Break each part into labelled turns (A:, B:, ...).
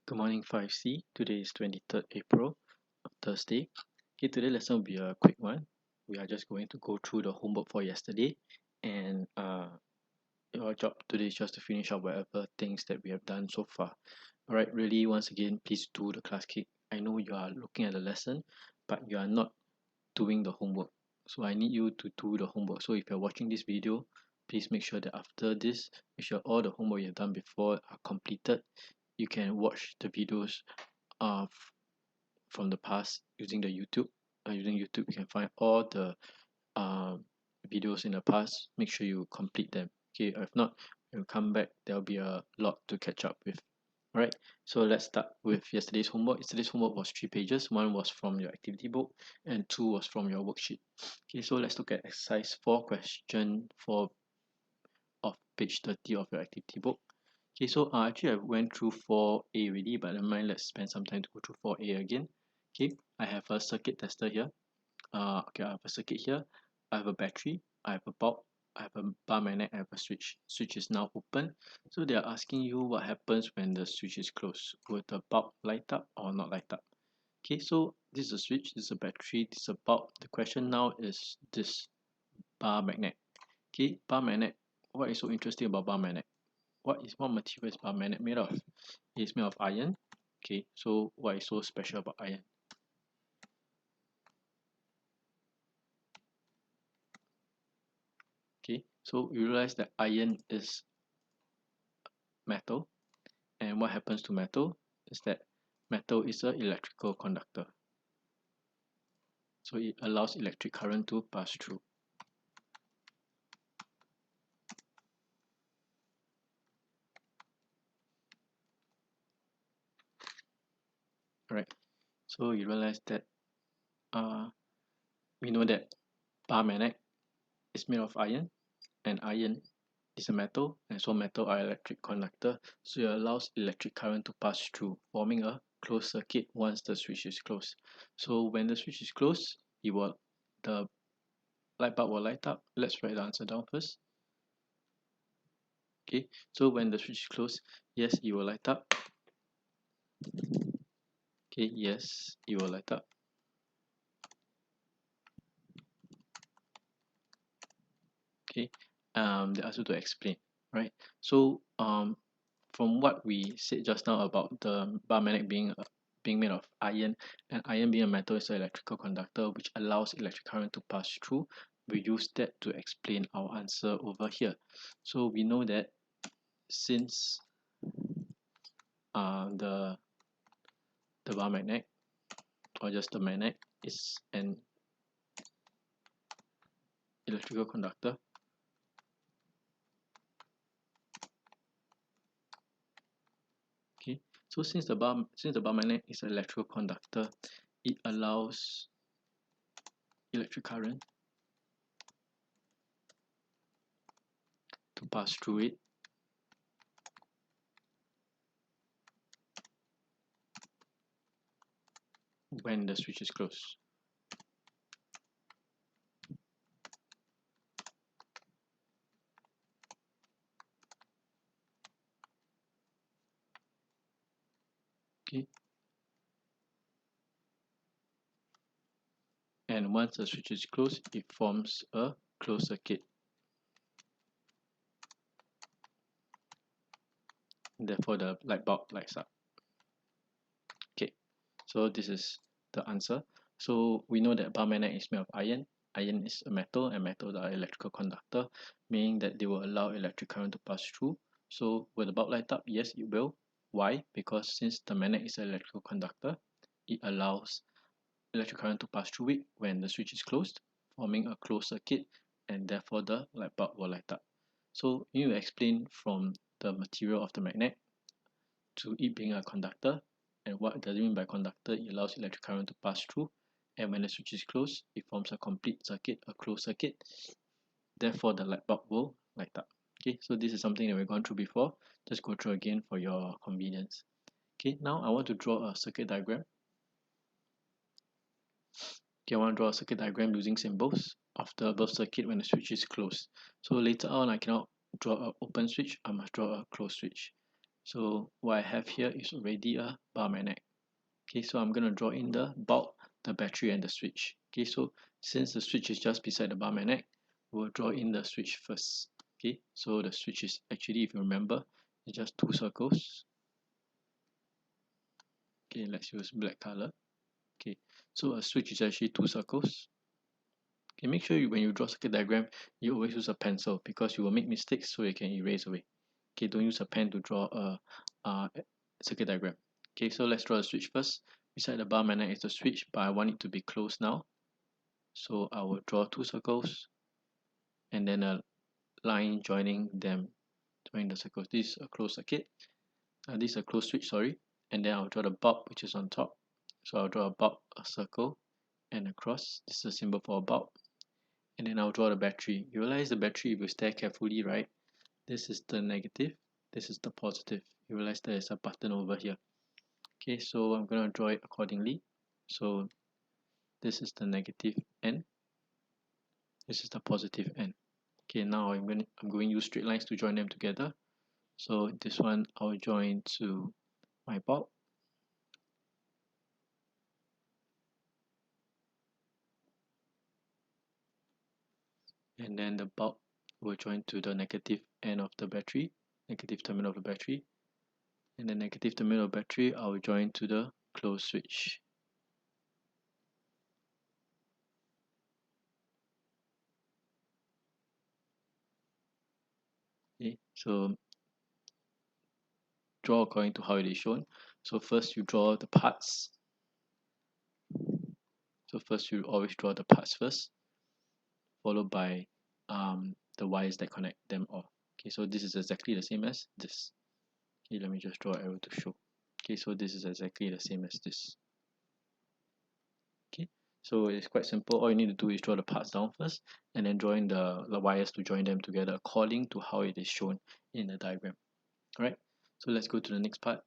A: Good morning 5C. Today is 23rd April, Thursday. Okay, today's lesson will be a quick one. We are just going to go through the homework for yesterday, and your job today is just to finish up whatever things that we have done so far. Alright, really once again, please do the class kick. I know you are looking at the lesson, but you are not doing the homework. So I need you to do the homework. So if you're watching this video, please make sure that after this, make sure all the homework you've done before are completed. You can watch the videos uh, from the past using the YouTube. Using YouTube, you can find all the um, videos in the past. Make sure you complete them. Okay, if not, when you come back, there'll be a lot to catch up with. Alright, so let's start with yesterday's homework. Yesterday's homework was 3 pages. One was from your activity book and 2 was from your worksheet. Okay, so let's look at exercise 4, question 4 of page 30 of your activity book. Okay, so actually I went through 4A already, but never mind, let's spend some time to go through 4A again. Okay, I have a circuit tester here. Okay, I have a circuit here. I have a battery. I have a bulb. I have a bar magnet. I have a switch. Switch is now open. So they are asking you what happens when the switch is closed. Will the bulb light up or not light up? Okay, so this is a switch. This is a battery. This is a bulb. The question now is this bar magnet. Okay, bar magnet. What is so interesting about bar magnet? What material is bar magnet made of? It's made of iron. Okay, so what is so special about iron? Okay, so you realize that iron is metal, and what happens to metal is that metal is an electrical conductor, so it allows electric current to pass through. Right, so you realize that we know that bar magnet is made of iron, and iron is a metal, and so metal are electric conductor, so it allows electric current to pass through, forming a closed circuit once the switch is closed. So when the switch is closed, the light bulb will light up. Let's write the answer down first. Okay, so when the switch is closed, yes, it will light up. Okay, yes, it will light up. Okay, they ask you to explain, right? So from what we said just now about the bar magnet being made of iron, and iron being a metal is an electrical conductor which allows electric current to pass through, we use that to explain our answer over here. So we know that since the bar magnet, or just the magnet, is an electrical conductor, okay, so since the bar magnet is an electrical conductor, it allows electric current to pass through it when the switch is closed. Okay, and once the switch is closed, it forms a closed circuit. Therefore, the light bulb lights up. Okay, so this is the answer. So we know that bar magnet is made of iron. Iron is a metal, and metals are electrical conductor, meaning that they will allow electric current to pass through. So will the bulb light up? Yes, it will. Why? Because since the magnet is an electrical conductor, it allows electric current to pass through it when the switch is closed, forming a closed circuit, and therefore the light bulb will light up. So you explain from the material of the magnet to it being a conductor, and what does it mean by conductor? It allows electric current to pass through, and when the switch is closed, it forms a complete circuit, a closed circuit. Therefore, the light bulb will light up. Okay, so this is something that we've gone through before. Just go through again for your convenience. Okay, now I want to draw a circuit diagram. Okay, I want to draw a circuit diagram using symbols of the above circuit when the switch is closed. So later on, I cannot draw an open switch, I must draw a closed switch. So what I have here is already a bar magnet. Okay, so I'm going to draw in the bulb, the battery, and the switch. Okay, so since the switch is just beside the bar magnet, we'll draw in the switch first. Okay, so the switch is actually, if you remember, it's just two circles. Okay, let's use black color. Okay, so a switch is actually two circles. Okay, make sure when you draw circuit diagram, you always use a pencil because you will make mistakes, so you can erase away. Okay, don't use a pen to draw a circuit diagram. Okay, so let's draw the switch first. Beside the bar magnet is the switch, but I want it to be closed now. So I will draw two circles and then a line joining them, joining the circles. This is a closed circuit. This is a closed switch, sorry. And then I'll draw the bulb, which is on top. So I'll draw a bulb, a circle, and a cross. This is a symbol for a bulb. And then I'll draw the battery. You realize the battery, if you stare carefully, right? This is the negative, this is the positive. You realize there is a button over here. Okay, so I'm going to draw it accordingly. So this is the negative end, this is the positive end. Okay, now I'm going to use straight lines to join them together. So this one I'll join to my bulb, and then the bulb will join to the negative end of the battery, negative terminal of the battery, and the negative terminal of the battery I'll join to the closed switch. Okay, so draw according to how it is shown. So first you draw the parts. So first you always draw the parts first, followed by the wires that connect them all. Okay, so this is exactly the same as this. Okay, let me just draw an arrow to show. Okay, so this is exactly the same as this. Okay, so it's quite simple. All you need to do is draw the parts down first and then drawing the wires to join them together according to how it is shown in the diagram. Alright, so let's go to the next part.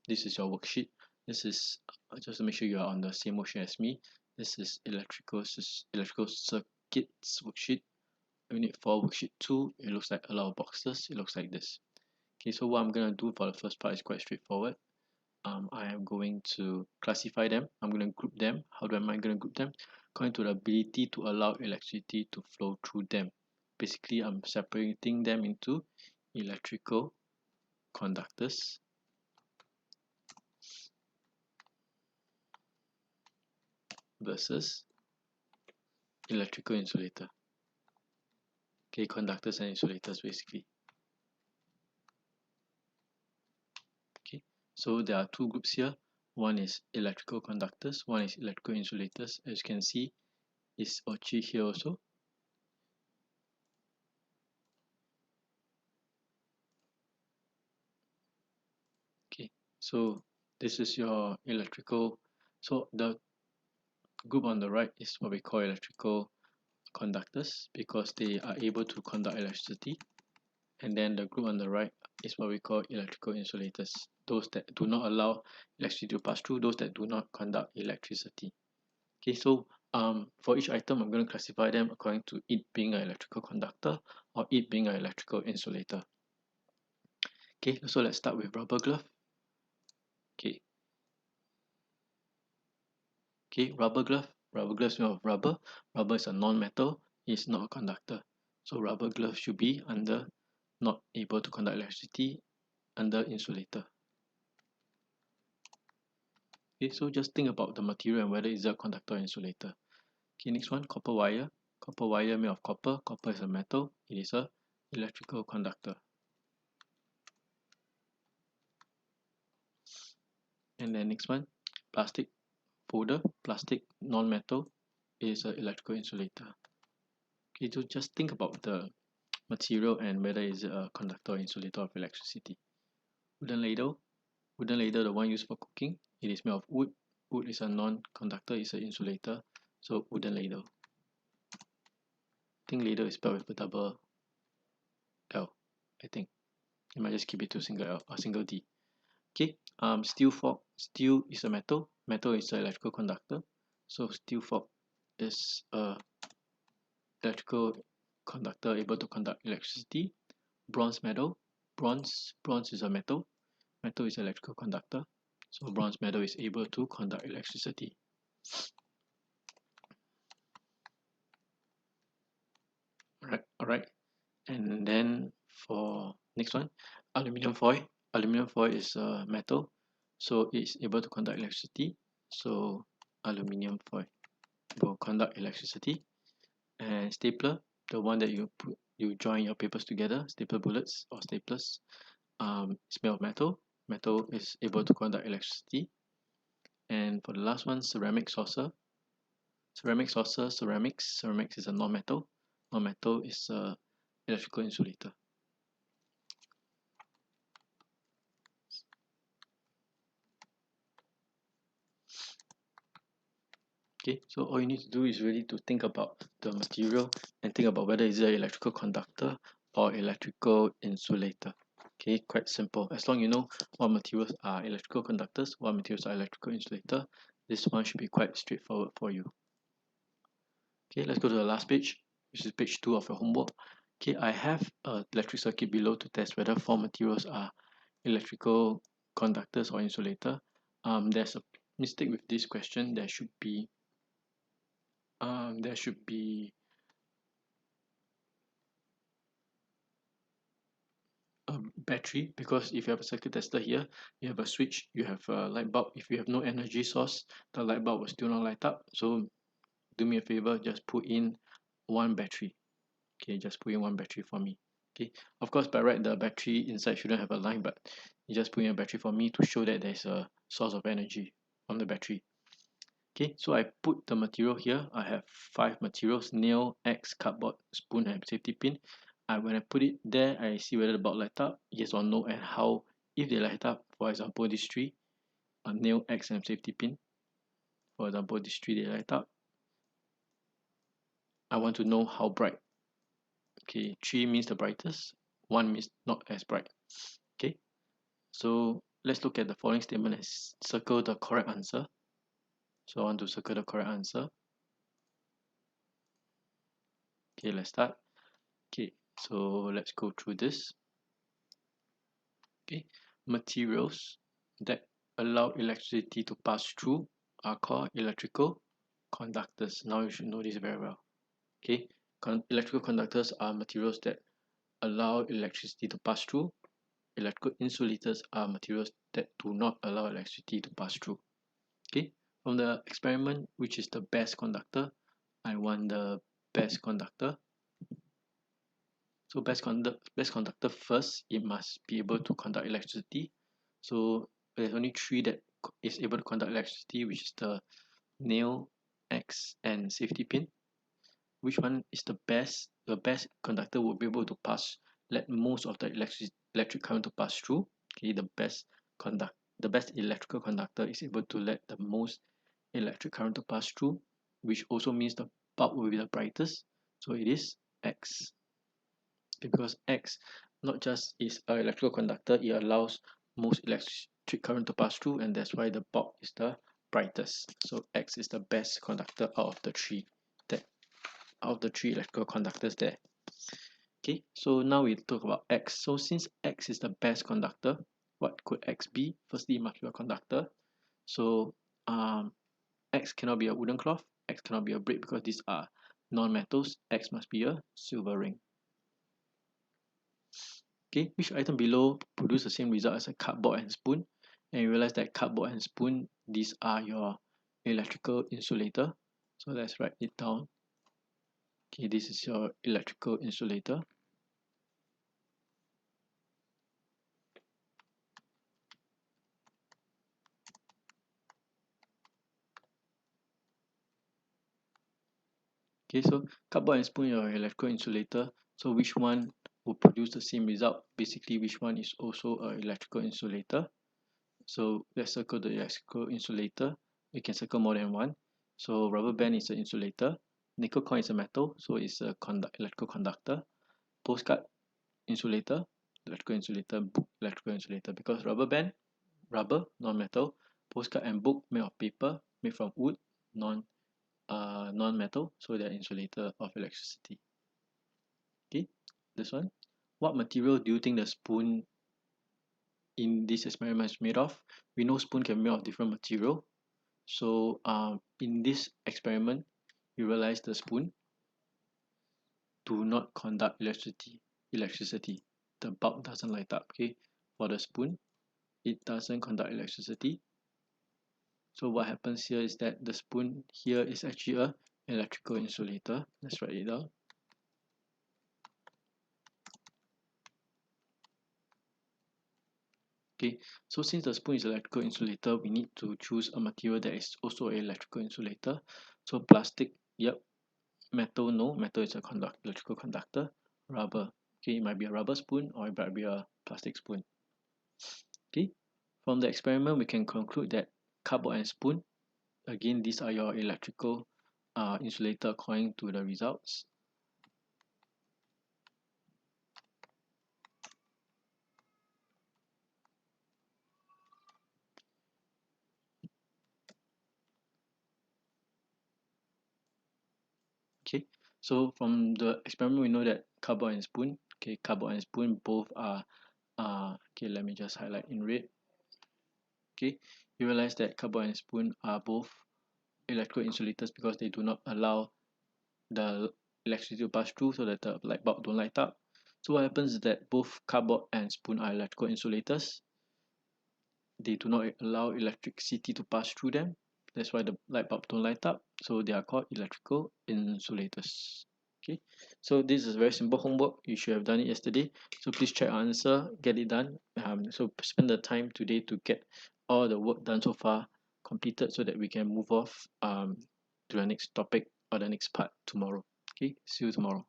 A: This is your worksheet. This is just to make sure you are on the same motion as me. This is electrical circuits worksheet. Unit 4 worksheet 2. It looks like a lot of boxes. It looks like this. Okay, so what I'm gonna do for the first part is quite straightforward. I am going to classify them. I'm going to group them. How am I going to group them? According to the ability to allow electricity to flow through them. Basically, I'm separating them into electrical conductors versus electrical insulator. Okay, conductors and insulators basically. Okay, so there are two groups here. One is electrical conductors, one is electrical insulators. As you can see, it's actually here also. Okay, so this is your electrical. So the group on the right is what we call electrical conductors because they are able to conduct electricity. And then the group on the right is what we call electrical insulators, those that do not allow electricity to pass through, those that do not conduct electricity. Okay, so for each item I'm going to classify them according to it being an electrical conductor or it being an electrical insulator. Okay, so let's start with rubber glove. Okay, rubber glove is made of rubber. Rubber is a non-metal, it's not a conductor, so rubber glove should be under not able to conduct electricity, under insulator. Okay, so just think about the material and whether it's a conductor or insulator. Okay, next one, copper wire. Copper wire made of copper. Copper is a metal, it is a electrical conductor. And then next one, plastic folder. Plastic non-metal is an electrical insulator. Okay, so just think about the material and whether it's a conductor or insulator of electricity. Wooden ladle. Wooden ladle, the one used for cooking, it is made of wood. Wood is a non-conductor, it's an insulator, so wooden ladle. I think ladle is spelled with a double L. I think you might just keep it to single L or single D. Okay, steel fork. Steel is a metal. Metal is an electrical conductor, so steel fork is a electrical conductor able to conduct electricity. Bronze medal. Bronze is a metal. Metal is electrical conductor. So bronze metal is able to conduct electricity. Alright. And then for next one, aluminum foil. Aluminum foil is a metal, so it's able to conduct electricity. So aluminum foil will conduct electricity. And stapler, the one that you join your papers together, stapler bullets or staplers, it's made of metal. Metal is able to conduct electricity. And for the last one, ceramic saucer. Ceramics is a non-metal. Non-metal is a electrical insulator. Okay, so all you need to do is really to think about the material and think about whether it's an electrical conductor or electrical insulator. Okay, quite simple. As long as you know what materials are electrical conductors, what materials are electrical insulator, this one should be quite straightforward for you. Okay, let's go to the last page, which is page 2 of your homework. Okay, I have a electric circuit below to test whether four materials are electrical conductors or insulator. There's a mistake with this question. There should be a battery, because if you have a circuit tester here, you have a switch, you have a light bulb. If you have no energy source, the light bulb will still not light up. So do me a favor, just put in one battery. Okay, just put in one battery for me. Okay, of course by right the battery inside shouldn't have a line, but you just put in a battery for me to show that there's a source of energy from the battery. Okay, so I put the material here. I have 5 materials: nail, axe, cardboard, spoon, and safety pin. When I put it there, I see whether the bulb light up, yes or no, and how. If they light up, for example these 3, a nail, axe, and safety pin, for example these 3 they light up, I want to know how bright. Okay, 3 means the brightest, 1 means not as bright. Okay, so let's look at the following statement and circle the correct answer. So I want to circle the correct answer. Okay, let's start. Okay, so let's go through this. Okay, materials that allow electricity to pass through are called electrical conductors. Now you should know this very well. Okay, electrical conductors are materials that allow electricity to pass through. Electrical insulators are materials that do not allow electricity to pass through. Okay, from the experiment, which is the best conductor, I want the best conductor. So best conductor first, it must be able to conduct electricity. So there's only 3 that is able to conduct electricity, which is the nail, axe, and safety pin. Which one is the best? The best conductor will be able to let most of the electric current to pass through. Okay, the best electrical conductor is able to let the most electric current to pass through, which also means the bulb will be the brightest. So it is X. Because X not just is an electrical conductor, it allows most electric current to pass through, and that's why the bulb is the brightest. So X is the best conductor out of the 3 electrical conductors there. Okay, so now we talk about X. So since X is the best conductor, what could X be? Firstly, it must be a conductor. So X cannot be a wooden cloth, X cannot be a brick, because these are non-metals. X must be a silver ring. Okay, which item below produce the same result as a cardboard and spoon? And you realize that cardboard and spoon, these are your electrical insulator. So let's write it down. Okay, this is your electrical insulator. Okay, so cardboard and spoon are your electrical insulator. So which one will produce the same result? Basically, which one is also an electrical insulator? So let's circle the electrical insulator. We can circle more than one. So rubber band is an insulator. Nickel coin is a metal, so it's a electrical conductor. Postcard insulator, electrical insulator. Book, electrical insulator. Because rubber band, rubber, non-metal. Postcard and book made of paper, made from wood, non-metal, so they're insulator of electricity. Okay, this one. what material do you think the spoon in this experiment is made of? We know spoon can be made of different material. So in this experiment, you realize the spoon do not conduct electricity. The bulb doesn't light up. Okay, for the spoon, it doesn't conduct electricity. So what happens here is that the spoon here is actually a electrical insulator. Let's write it down. Okay, so since the spoon is electrical insulator, we need to choose a material that is also an electrical insulator. So plastic, yep. Metal, no. Metal is a electrical conductor. Rubber, okay, it might be a rubber spoon or it might be a plastic spoon. Okay, from the experiment, we can conclude that cardboard and spoon, again, these are your electrical insulator according to the results. Okay, so from the experiment, we know that cardboard and spoon, okay, cardboard and spoon both are, okay, let me just highlight in red. Okay, you realize that cardboard and spoon are both electrical insulators because they do not allow the electricity to pass through so that the light bulb don't light up. So what happens is that both cardboard and spoon are electrical insulators. They do not allow electricity to pass through them. That's why the light bulb don't light up. So they are called electrical insulators. Okay, so this is very simple homework. You should have done it yesterday. So please check our answer, get it done. So spend the time today to get all the work done so far completed so that we can move off to the next topic or the next part tomorrow. Okay, see you tomorrow.